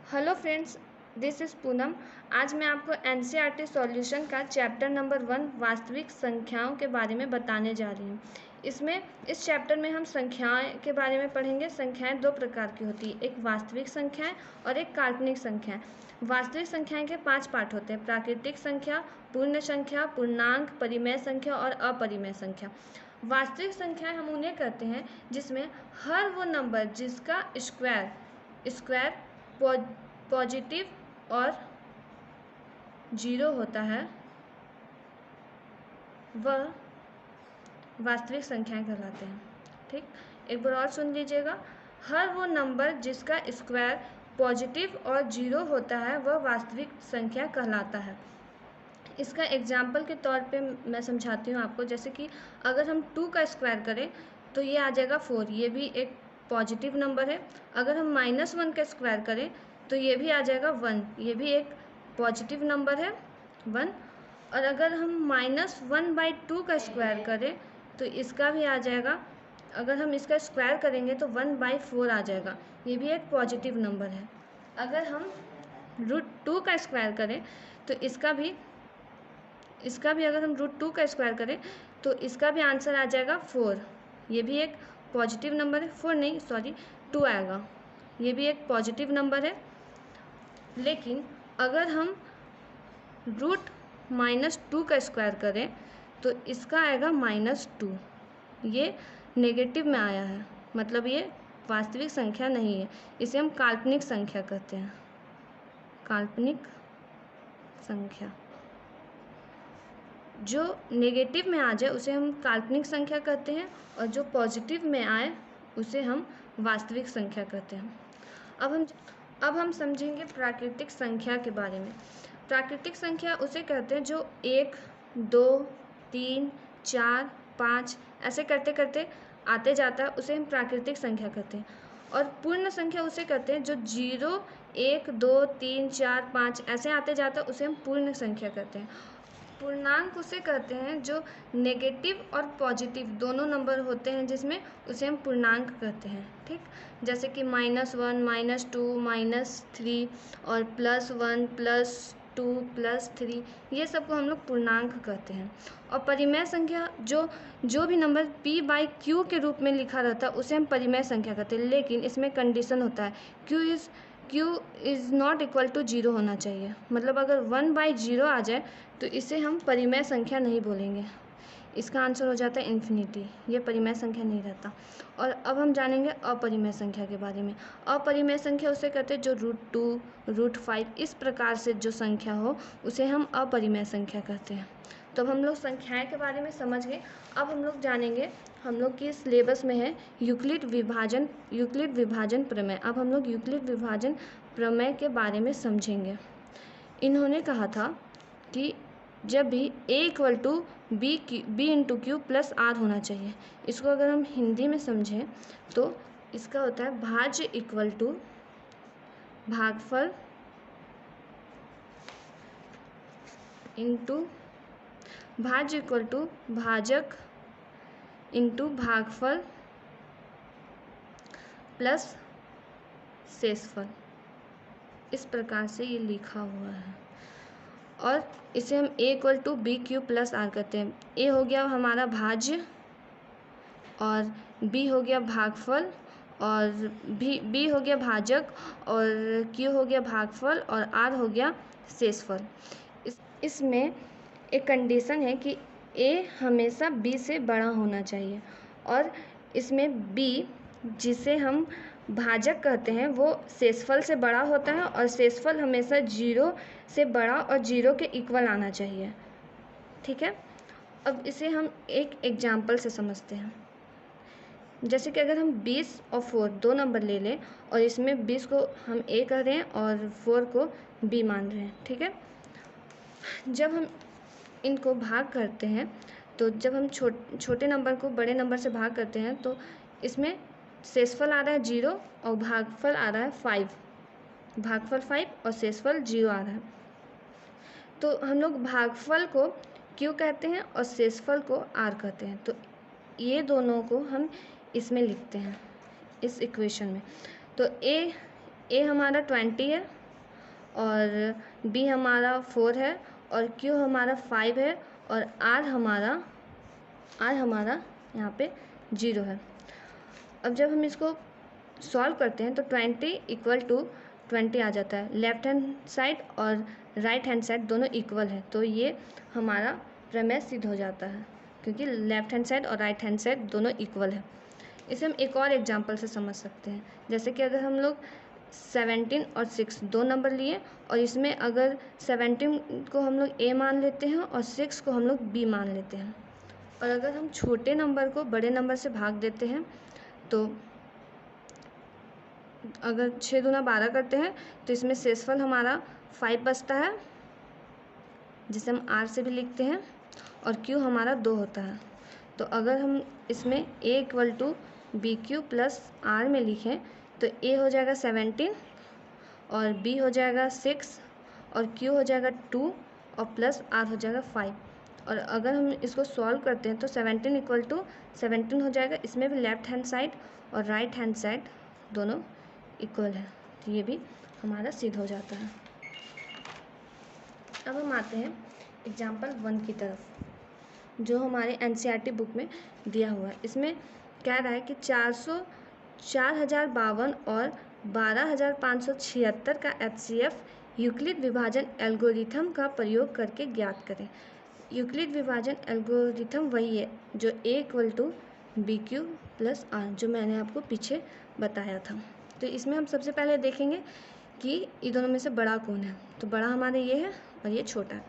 Hello friends, this is Poonam. आज मैं आपको एनसीईआरटी सॉल्यूशन का चैप्टर नंबर 1 वास्तविक संख्याओं के बारे में बताने जा रही हूँ। इस चैप्टर में हम संख्याएं के बारे में पढ़ेंगे। संख्याएं दो प्रकार की होती है, एक वास्तविक संख्याएं और एक काल्पनिक संख्याएं। वास्तविक संख्याएं के 5 पार्ट होते हैं: प्राकृतिक संख्या, पूर्ण संख्या, पूर्णांक, परिमेय संख्या और अपरिमेय संख्या। वास्तविक संख्याएं हम उन्हें कहते हैं जिसमें हर वो नंबर जिसका स्क्वायर पॉजिटिव और जीरो होता है वह वास्तविक संख्याएं कहलाते हैं। ठीक, एक बार और सुन लीजिएगा। हर वो नंबर जिसका स्क्वायर पॉजिटिव और जीरो होता है वह वास्तविक संख्या कहलाता है। इसका एग्जाम्पल के तौर पे मैं समझाती हूँ आपको। जैसे कि अगर हम 2 का स्क्वायर करें तो ये आ जाएगा 4, ये भी एक पॉजिटिव नंबर है। अगर हम -1 का स्क्वायर करें तो ये भी आ जाएगा 1, ये भी एक पॉजिटिव नंबर है 1। और अगर हम -1/2 का स्क्वायर करें तो इसका भी आ जाएगा, अगर हम इसका स्क्वायर करेंगे तो 1/4 आ जाएगा, ये भी एक पॉजिटिव नंबर है। अगर हम √2 का स्क्वायर करें तो इसका भी अगर हम √2 का स्क्वायर करें तो इसका भी आंसर आ जाएगा 4, ये भी एक पॉजिटिव नंबर है। 4 नहीं, सॉरी 2 आएगा, ये भी एक पॉजिटिव नंबर है। लेकिन अगर हम √-2 का स्क्वायर करें तो इसका आएगा -2, ये नेगेटिव में आया है, मतलब ये वास्तविक संख्या नहीं है, इसे हम काल्पनिक संख्या कहते हैं। काल्पनिक संख्या जो नेगेटिव में आ जाए उसे हम काल्पनिक संख्या कहते हैं, और जो पॉजिटिव में आए उसे हम वास्तविक संख्या कहते हैं। अब हम समझेंगे प्राकृतिक संख्या के बारे में। प्राकृतिक संख्या उसे कहते हैं जो 1, 2, 3, 4, 5 ऐसे करते करते आते जाता है, उसे हम प्राकृतिक संख्या कहते हैं। और पूर्ण संख्या उसे कहते हैं जो 0, 1, 2, 3, 4, 5 ऐसे आते जाता है, उसे हम पूर्ण संख्या कहते हैं। पूर्णांक उसे कहते हैं जो नेगेटिव और पॉजिटिव दोनों नंबर होते हैं जिसमें, उसे हम पूर्णांक कहते हैं। ठीक, जैसे कि -1, -2, -3 और +1, +2, +3, ये सबको हम लोग पूर्णांक कहते हैं। और परिमेय संख्या जो भी नंबर p/q के रूप में लिखा रहता है उसे हम परिमेय संख्या कहते हैं। लेकिन इसमें कंडीशन होता है, q is not equal to 0 होना चाहिए। मतलब अगर 1/0 आ जाए तो इसे हम परिमेय संख्या नहीं बोलेंगे, इसका आंसर हो जाता है इन्फिनिटी, ये परिमेय संख्या नहीं रहता। और अब हम जानेंगे अपरिमेय संख्या के बारे में। अपरिमेय संख्या उसे कहते हैं जो √2, √5 इस प्रकार से जो संख्या हो उसे हम अपरिमेय संख्या कहते हैं। तो अब हम लोग संख्याएं के बारे में समझ गए। अब हम लोग जानेंगे, हम लोग की सिलेबस में है यूक्लिड विभाजन प्रमेय। अब हम लोग यूक्लिड विभाजन प्रमेय के बारे में समझेंगे। इन्होंने कहा था कि जब भी a = b/q + r होना चाहिए। इसको अगर हम हिंदी में समझें तो इसका होता है भाज्य इक्वल टू भागफल इंटू भाज्य इक्वल टू भाजक इंटू भागफल प्लस शेषफल, इस प्रकार से ये लिखा हुआ है। और इसे हम a = b/q + r कहते हैं। a हो गया हमारा भाज्य, और b हो गया भागफल, और b हो गया भाजक, और q हो गया भागफल, और r हो गया शेषफल। इसमें एक कंडीशन है कि a हमेशा b से बड़ा होना चाहिए, और इसमें b जिसे हम भाजक कहते हैं वो शेषफल से बड़ा होता है, और शेषफल हमेशा 0 से बड़ा और 0 के इक्वल आना चाहिए। ठीक है, अब इसे हम एक एग्जाम्पल से समझते हैं। जैसे कि अगर हम 20 और 4 दो नंबर ले लें, और इसमें 20 को हम a कह रहे हैं और 4 को b मान रहे हैं। ठीक है, जब हम इनको भाग करते हैं तो जब हम छोटे नंबर को बड़े नंबर से भाग करते हैं तो इसमें शेषफल आ रहा है 0 और भागफल आ रहा है 5, भागफल 5 और शेषफल 0 आ रहा है। तो हम लोग भागफल को q कहते हैं और शेषफल को r कहते हैं। तो ये दोनों को हम इसमें लिखते हैं, इस इक्वेशन में। तो a हमारा 20 है, और b हमारा 4 है और q हमारा 5 है और r हमारा यहाँ पे 0 है। अब जब हम इसको सॉल्व करते हैं तो 20 इक्वल टू 20 आ जाता है। लेफ्ट हैंड साइड और राइट हैंड साइड दोनों इक्वल है, तो ये हमारा प्रमेय सिद्ध हो जाता है क्योंकि लेफ्ट हैंड साइड और राइट हैंड साइड दोनों इक्वल है। इसे हम एक और एग्जांपल से समझ सकते हैं, जैसे कि अगर हम लोग 17 और 6 दो नंबर लिए और इसमें अगर 17 को हम लोग a मान लेते हैं और 6 को हम लोग b मान लेते हैं, और अगर हम छोटे नंबर को बड़े नंबर से भाग देते हैं तो अगर 6 दूना 12 करते हैं तो इसमें शेषफल हमारा 5 बचता है, जिसे हम r से भी लिखते हैं, और q हमारा 2 होता है। तो अगर हम इसमें a equal to B Q plus r में लिखें तो a हो जाएगा 17 और b हो जाएगा 6 और q हो जाएगा 2 और प्लस r हो जाएगा 5। और अगर हम इसको सॉल्व करते हैं तो 17 इक्वल टू 17 हो जाएगा। इसमें भी लेफ्ट हैंड साइड और राइट हैंड साइड दोनों इक्वल है, तो ये भी हमारा सिद्ध हो जाता है। अब हम आते हैं एग्जाम्पल 1 की तरफ, जो हमारे NCERT बुक में दिया हुआ है। इसमें कह रहा है कि 4052 और 12576 का HCF यूक्लिड विभाजन एल्गोरिथम का प्रयोग करके ज्ञात करें। यूक्लिड विभाजन एल्गोरिथम वही है जो a equal to B Q plus R, जो मैंने आपको पीछे बताया था। तो इसमें हम सबसे पहले देखेंगे कि ये दोनों में से बड़ा कौन है। तो बड़ा हमारे ये है और ये छोटा है,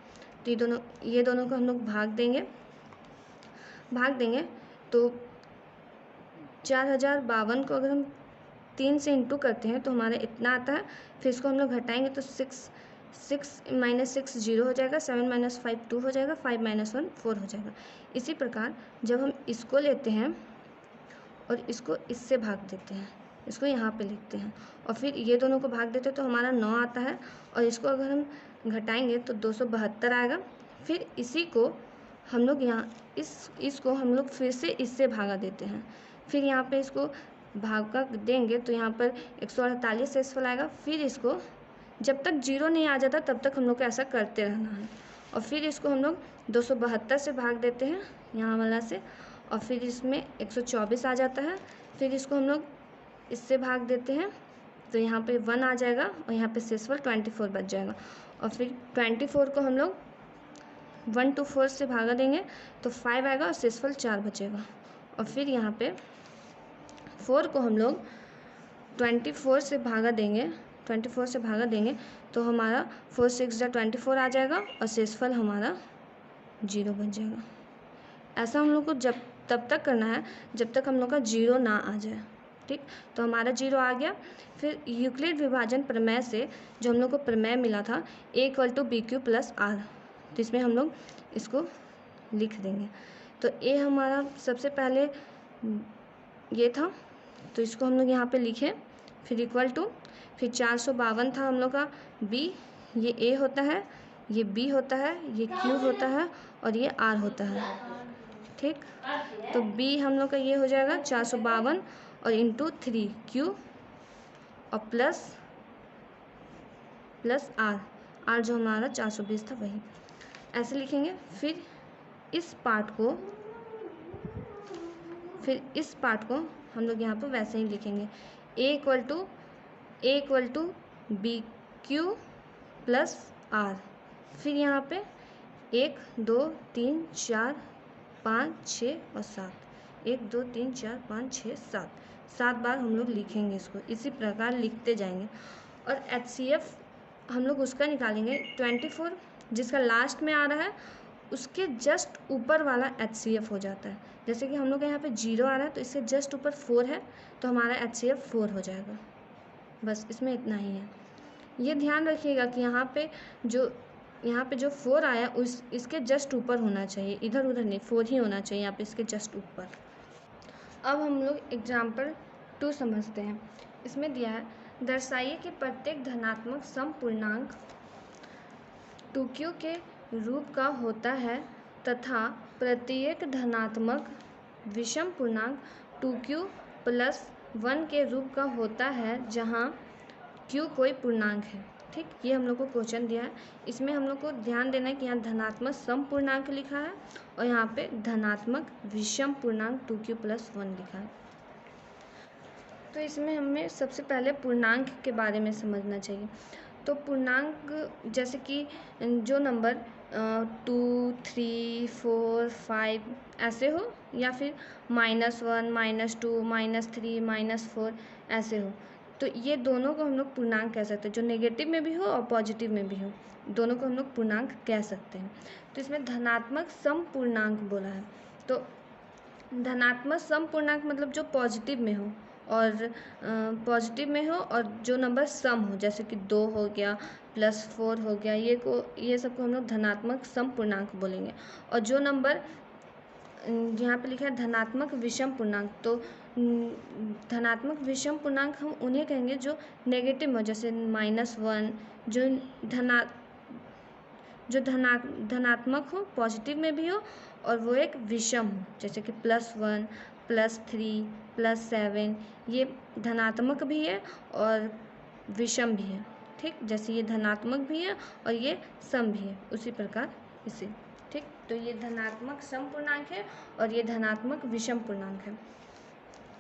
तो ये दोनों को हम लोग भाग देंगे तो 4052 को अगर हम 3 से इंटू करते हैं तो हमारा इतना आता है। फिर इसको हम लोग घटाएंगे तो 6 माइनस 6 0 हो जाएगा, 7 माइनस 5 2 हो जाएगा, 5 माइनस 1 4 हो जाएगा। इसी प्रकार जब हम इसको लेते हैं और इसको इससे भाग देते हैं, इसको यहाँ पे लिखते हैं और फिर ये दोनों को भाग देते हैं तो हमारा 9 आता है, और इसको अगर हम घटाएंगे तो 272 आएगा। फिर इसी को हम लोग यहाँ इसको हम लोग फिर से इससे भागा देते हैं, फिर यहाँ पे इसको भागा देंगे तो यहाँ पर 148 शेषफल आएगा। फिर इसको जब तक 0 नहीं आ जाता तब तक हम लोग को ऐसा करते रहना है, और फिर इसको हम लोग 272 से भाग देते हैं यहाँ वाला से, और फिर इसमें 124 आ जाता है। फिर इसको हम लोग इससे भाग देते हैं तो यहाँ पे 1 आ जाएगा और यहाँ पे शेषफल 24 बच जाएगा, और फिर 24 को हम लोग 1 to 4 से भागा देंगे तो 5 आएगा और शेषफल 4 बचेगा। और फिर यहाँ पे 4 को हम लोग 24 से भागा देंगे तो हमारा 4 6 24 आ जाएगा और शेषफल हमारा 0 बन जाएगा। ऐसा हम लोग को तब तक करना है जब तक हम लोग का 0 ना आ जाए। ठीक, तो हमारा 0 आ गया। फिर यूक्लिड विभाजन प्रमेय से जो हम लोग को प्रमेय मिला था a equal to B Q plus R, तो इसमें हम लोग इसको लिख देंगे। तो a हमारा सबसे पहले ये था, तो इसको हम लोग यहाँ पे लिखे, फिर इक्वल टू, फिर 452 था हम लोग का b, ये a होता है, ये b होता है, ये q होता है और ये r होता है। ठीक, तो b हम लोग का ये हो जाएगा 452 और इंटू 3 q और प्लस r जो हमारा 420 था वही, ऐसे लिखेंगे। फिर इस पार्ट को हम लोग यहाँ पर वैसे ही लिखेंगे, a equal to B Q plus R. फिर यहाँ पे 1 2 3 4 5 6 और 7, 1 2 3 4 5 6 7 बार हम लोग लिखेंगे इसको, इसी प्रकार लिखते जाएंगे। और HCF हम लोग उसका निकालेंगे 24, जिसका लास्ट में आ रहा है उसके जस्ट ऊपर वाला HCF हो जाता है। जैसे कि हम लोग यहाँ पे 0 आ रहा है तो इससे जस्ट ऊपर 4 है तो हमारा HCF 4 हो जाएगा। बस इसमें इतना ही है। ये ध्यान रखिएगा कि यहाँ पे जो 4 आया इसके जस्ट ऊपर होना चाहिए, इधर उधर नहीं, 4 ही होना चाहिए यहाँ पे इसके जस्ट ऊपर। अब हम लोग एग्जाम्पल 2 समझते हैं। इसमें दिया है, दर्शाइए कि प्रत्येक धनात्मक समपूर्णांक 2q के रूप का होता है तथा प्रत्येक धनात्मक विषम पूर्णांक 2q प्लस 1 के रूप का होता है जहाँ q कोई पूर्णांक है। ठीक, ये हम लोग को क्वेश्चन दिया है। इसमें हम लोग को ध्यान देना है कि यहाँ धनात्मक सम पूर्णांक लिखा है और यहाँ पे धनात्मक विषम पूर्णांक 2q+1 लिखा है। तो इसमें हमें सबसे पहले पूर्णांक के बारे में समझना चाहिए। तो पूर्णांक जैसे कि जो नंबर 2, 3, 4, 5 ऐसे हो, या फिर -1, -2, -3, -4 ऐसे हो, तो ये दोनों को हम लोग पूर्णांक कह सकते हैं। जो नेगेटिव में भी हो और पॉजिटिव में भी हो, दोनों को हम लोग पूर्णांक कह सकते हैं। तो इसमें धनात्मक सम पूर्णांक बोला है। तो धनात्मक सम पूर्णांक मतलब जो पॉजिटिव में हो और जो नंबर सम हो, जैसे कि 2 हो गया, +4 हो गया, ये सबको हम लोग धनात्मक सम पूर्णांक बोलेंगे। और जो नंबर यहाँ पे लिखा है धनात्मक विषम पूर्णांक, तो धनात्मक विषम पूर्णांक हम उन्हें कहेंगे जो नेगेटिव में हो, जैसे -1, जो धनात्मक हो, पॉजिटिव में भी हो और वो एक विषम हो, जैसे कि +1, +3, +7, ये धनात्मक भी है और विषम भी है। ठीक, जैसे ये धनात्मक भी है और ये सम भी है, उसी प्रकार इसे। ठीक, तो ये धनात्मक सम पूर्णांक है और ये धनात्मक विषम पूर्णांक है।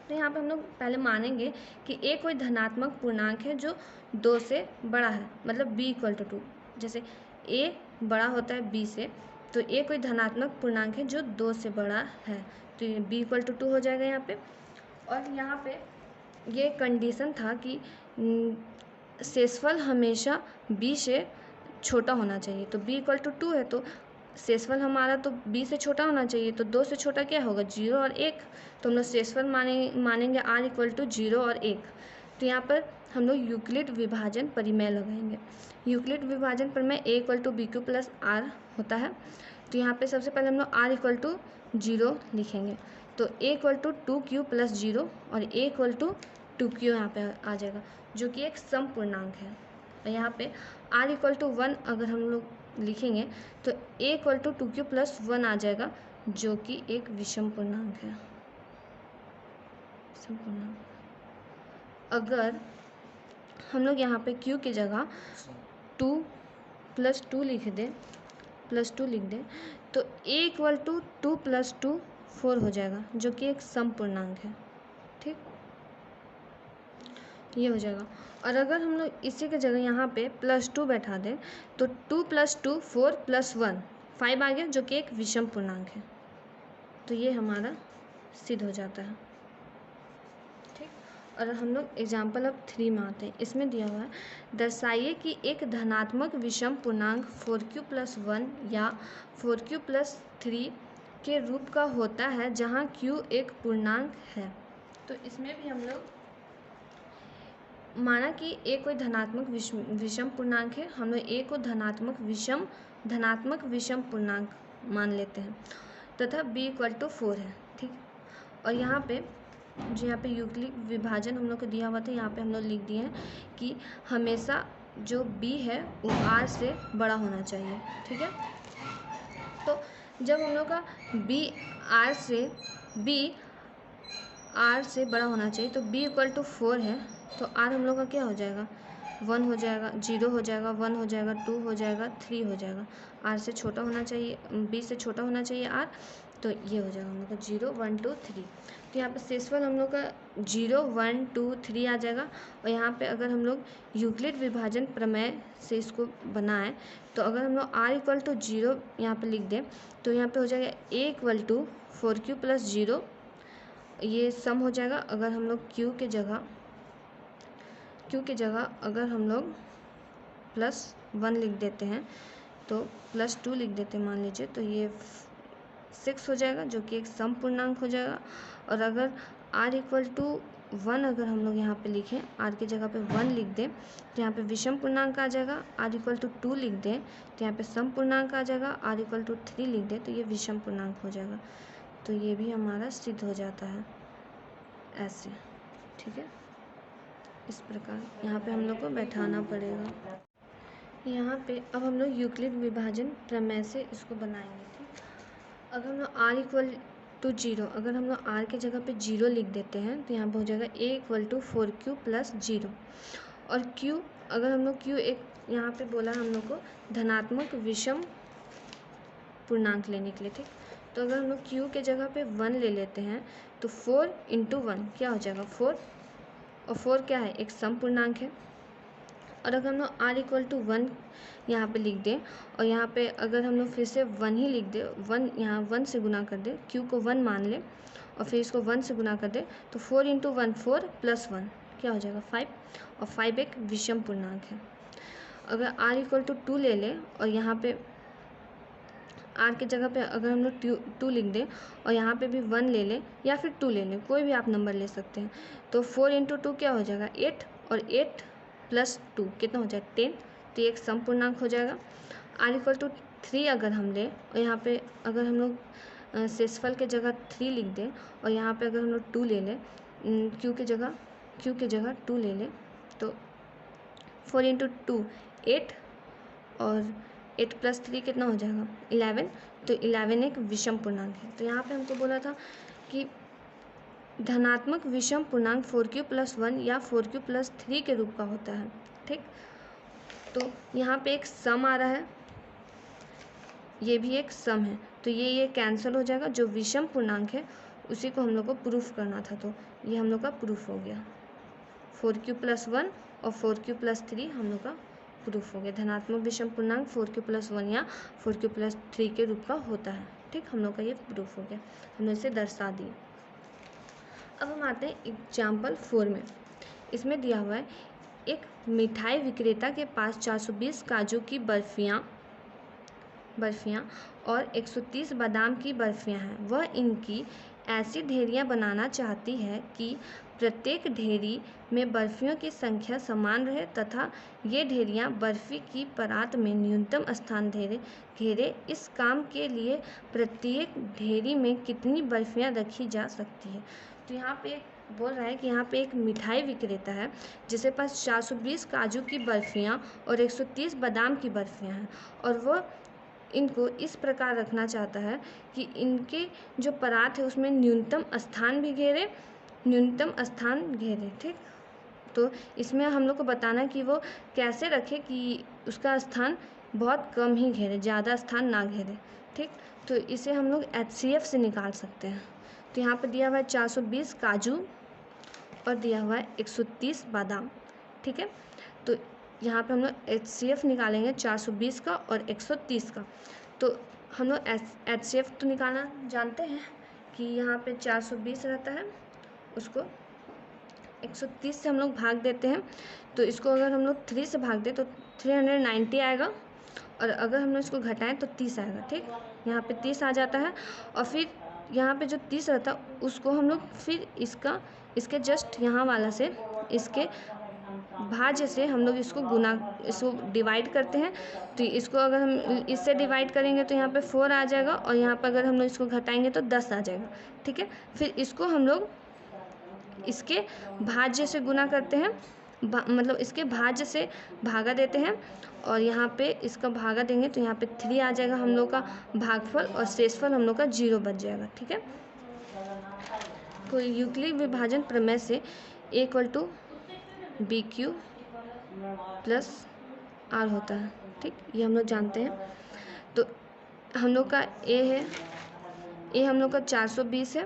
तो यहाँ पे हम लोग पहले मानेंगे कि a कोई धनात्मक पूर्णांक है जो 2 से बड़ा है, मतलब b = 2। जैसे a बड़ा होता है b से, तो a कोई धनात्मक पूर्णांक है जो 2 से बड़ा है, तो ये b = 2 हो जाएगा यहाँ पे। और यहाँ पे ये कंडीशन था कि शेषफल हमेशा b से छोटा होना चाहिए। तो b = 2 है, तो शेषफल हमारा तो b से छोटा होना चाहिए, तो 2 से छोटा क्या होगा, 0 और 1। तो हम लोग शेषफल मानेंगे r = 0 और 1। तो यहाँ पर हम लोग यूक्लिड विभाजन परिमेय लगाएंगे। यूक्लिड विभाजन परिमेय a = bq + r होता है। तो यहाँ पे सबसे पहले हम लोग r = 0 लिखेंगे, तो a = 2q + 0 और a = 2q यहाँ पे आ जाएगा, जो कि एक सम पूर्णांक है। और यहाँ पे r = 1 अगर हम लोग लिखेंगे तो a = 2q + 1 आ जाएगा, जो कि एक विषम पूर्णांक है। विषम पूर्णांक अगर हम लोग यहाँ पे q की जगह 2 + 2 लिख दें, तो a = 2 + 2 4 हो जाएगा, जो कि एक सम पूर्णांक है। ठीक, ये हो जाएगा। और अगर हम लोग इसी की जगह यहाँ पे +2 बैठा दें, तो 2 + 2 4 + 1 5 आ गया, जो कि एक विषम पूर्णांक है। तो ये हमारा सिद्ध हो जाता है। ठीक, और हम लोग एग्जाम्पल अब 3 में आते हैं। इसमें दिया हुआ है, दर्शाइए कि एक धनात्मक विषम पूर्णांक 4q + 1 या 4q + 3 के रूप का होता है जहाँ q एक पूर्णांक है। तो इसमें भी हम लोग माना कि a कोई धनात्मक विषम पूर्णांक है, हम लोग a को धनात्मक विषम पूर्णांक मान लेते हैं, तथा b = 4 है। ठीक, और यहाँ पे यूक्लिड विभाजन हम लोग को दिया हुआ था, यहाँ पे हम लोग लिख दिए हैं कि हमेशा जो b है वो r से बड़ा होना चाहिए। ठीक है, तो जब हम लोग का b r से बड़ा होना चाहिए, तो b = 4 है, तो r हम लोग का क्या हो जाएगा, 1 हो जाएगा, 0 हो जाएगा, 1 हो जाएगा, 2 हो जाएगा, 3 हो जाएगा। r से छोटा होना चाहिए, b से छोटा होना चाहिए r, तो ये हो जाएगा हम लोग का 0, 1, 2, 3। तो यहाँ पे शेषफल हम लोग का 0, 1, 2, 3 आ जाएगा। और यहाँ पे अगर हम लोग यूक्लिड विभाजन प्रमेय से इसको बनाएं, तो अगर हम लोग r = 0 यहाँ पे लिख दें, तो यहाँ पे हो जाएगा a = 4q + 0, ये सम हो जाएगा। अगर हम लोग q के जगह अगर हम लोग +1 लिख देते हैं, तो +2 लिख देते हैं मान लीजिए, तो ये 6 हो जाएगा, जो कि एक सम पूर्णांक हो जाएगा। और अगर r = 1 अगर हम लोग यहाँ पे लिखें, r की जगह पे 1 लिख दें, तो यहाँ पे विषम पूर्णांक आ जाएगा। r = 2 लिख दें, तो यहाँ पे सम पूर्णांक आ जाएगा। r = 3 लिख दें, तो ये विषम पूर्णांक हो जाएगा। तो ये भी हमारा सिद्ध हो जाता है ऐसे। ठीक है, इस प्रकार यहाँ पे हम लोग को बैठाना पड़ेगा। यहाँ पे अब हम लोग यूक्लिड विभाजन प्रमेय से इसको बनाएंगे। ठीक, अगर हम लोग r = 0, अगर हम लोग r की जगह पे 0 लिख देते हैं, तो यहाँ पे हो जाएगा a = 4q + 0। और Q, अगर हम लोग Q एक यहाँ पे बोला हम लोग को धनात्मक विषम पूर्णांक लेने के लिए, ठीक। तो अगर हम लोग Q के जगह पे 1 ले लेते हैं तो 4 × 1 क्या हो जाएगा 4, और 4 क्या है, एक सम पूर्णांक है। और अगर हम लोग R = 1 यहाँ पे लिख दें, और यहाँ पे अगर हम लोग फिर से 1 ही लिख दें, 1 यहाँ 1 से गुना कर दें, Q को 1 मान लें और फिर इसको 1 से गुना कर दें, तो 4 × 1 4 + 1 क्या हो जाएगा 5, और 5 एक विषम पूर्णांक है। अगर R = 2 ले लें और यहाँ पे R की जगह पे अगर हम लोग 2 लिख दें और यहाँ पे भी 1 ले लें या फिर 2 ले लें, कोई भी आप नंबर ले सकते हैं, तो 4 × 2 क्या हो जाएगा 8, और 8 + 2 कितना हो जाएगा 10, तो ये एक सम पूर्णांक हो जाएगा। R = 3 अगर हम लें और यहाँ पे अगर हम लोग शेषफल के जगह 3 लिख दें और यहाँ पे अगर हम लोग 2 ले लें, Q की जगह 2 ले लें, तो 4 × 2 8, और 8 + 3 कितना हो जाएगा 11, तो 11 एक विषम पूर्णांक है। तो यहाँ पे हमको बोला था कि धनात्मक विषम पूर्णांक 4Q + 1 या 4Q + 3 के रूप का होता है, ठीक। तो यहाँ पे एक सम आ रहा है, ये भी एक सम है, तो ये कैंसिल हो जाएगा। जो विषम पूर्णांक है उसी को हम लोग को प्रूफ करना था, तो ये हम लोग का प्रूफ हो गया। 4Q + 1 और 4Q + 3 हम लोग का प्रूफ हो गया। धनात्मक विषम पूर्णांक 4Q + 1 या 4Q + 3 के रूप का होता है, ठीक। हम लोग का ये प्रूफ हो गया, हमने इसे दर्शा दिए। अब हम आते हैं एग्जाम्पल 4 में। इसमें दिया हुआ है एक मिठाई विक्रेता के पास 420 काजू की बर्फियाँ और 130 बादाम की बर्फियाँ हैं। वह इनकी ऐसी ढेरियाँ बनाना चाहती है कि प्रत्येक ढेरी में बर्फियों की संख्या समान रहे तथा ये ढेरियाँ बर्फ़ी की परात में न्यूनतम स्थान घेरे। इस काम के लिए प्रत्येक ढेरी में कितनी बर्फियाँ रखी जा सकती है। तो यहाँ पे बोल रहा है कि यहाँ पे एक मिठाई विक्रेता है जिसके पास 420 काजू की बर्फियाँ और 130 बादाम की बर्फियाँ हैं, और वो इनको इस प्रकार रखना चाहता है कि इनके जो परात है उसमें न्यूनतम स्थान घेरे, ठीक। तो इसमें हम लोग को बताना कि वो कैसे रखे कि उसका स्थान बहुत कम ही घेरे, ज़्यादा स्थान ना घेरे, ठीक। तो इसे हम लोग HCF से निकाल सकते हैं। तो यहाँ पर दिया हुआ है 420 काजू और दिया हुआ है 130 बादाम, ठीक है। तो यहाँ पे हम लोग HCF निकालेंगे 420 का और 130 का। तो हम लोग HCF तो निकालना जानते हैं कि यहाँ पे 420 रहता है, उसको 130 से हम लोग भाग देते हैं, तो इसको अगर हम लोग 3 से भाग दें तो 390 आएगा, और अगर हम लोग इसको घटाएं तो 30 आएगा, ठीक। यहाँ पे 30 आ जाता है, और फिर यहाँ पे जो 30 रहता है उसको हम लोग फिर इसके जस्ट यहाँ वाला से इसके भाज्य से हम लोग इसको डिवाइड करते हैं। तो इसको अगर हम इससे डिवाइड करेंगे तो यहाँ पे 4 आ जाएगा, और यहाँ पर अगर हम लोग इसको घटाएंगे तो 10 आ जाएगा, ठीक है। फिर इसको हम लोग इसके भाज्य से गुना करते हैं, मतलब इसके भाज्य से भागा देते हैं, और यहाँ पे इसका भागा देंगे तो यहाँ पे 3 आ जाएगा हम लोग का भागफल, और शेषफल हम लोग का 0 बच जाएगा, ठीक है। कोई यूक्लिड विभाजन प्रमेय से A = BQ + R होता है, ठीक। ये हम लोग जानते हैं। तो हम लोग का A हम लोग का 420 है,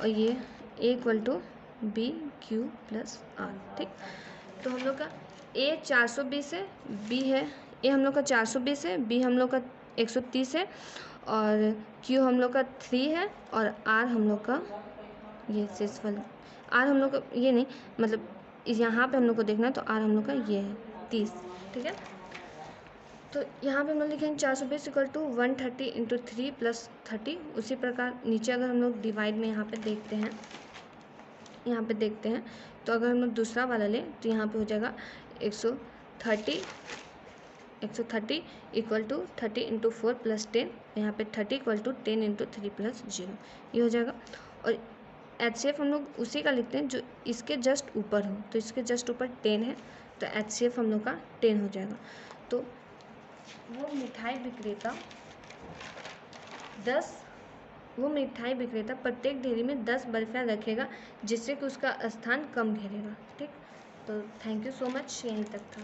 और ये A = BQ + R, ठीक। तो हम लोग का A 420 है, B है, A हम लोग का 420 है, B हम लोग का 130 है, और Q हम लोग का 3 है, और R हम लोग का ये शेषफल R हम लोग का ये नहीं, मतलब यहाँ पे हम लोग को देखना है, तो R हम लोग का ये है 30, ठीक है। तो यहाँ पे हम लोग लिखेंगे 420 = 130 × 3 + 30। उसी प्रकार नीचे अगर हम लोग डिवाइड में यहाँ पे देखते हैं, तो अगर हम लोग दूसरा वाला लें तो यहाँ पे हो जाएगा 130 = 30 × 4 + 10। यहाँ पे 30 = 10 × 3 + 0, ये हो जाएगा। और HCF हम लोग उसी का लिखते हैं जो इसके जस्ट ऊपर हो, तो इसके जस्ट ऊपर 10 है, तो HCF हम लोग का 10 हो जाएगा। तो वो मिठाई विक्रेता 10 वो मिठाई विक्रेता प्रत्येक ढेरी में 10 बर्फियाँ रखेगा, जिससे कि उसका स्थान कम घेरेगा। ठीक, तो थैंक यू सो मच, यहीं तक था।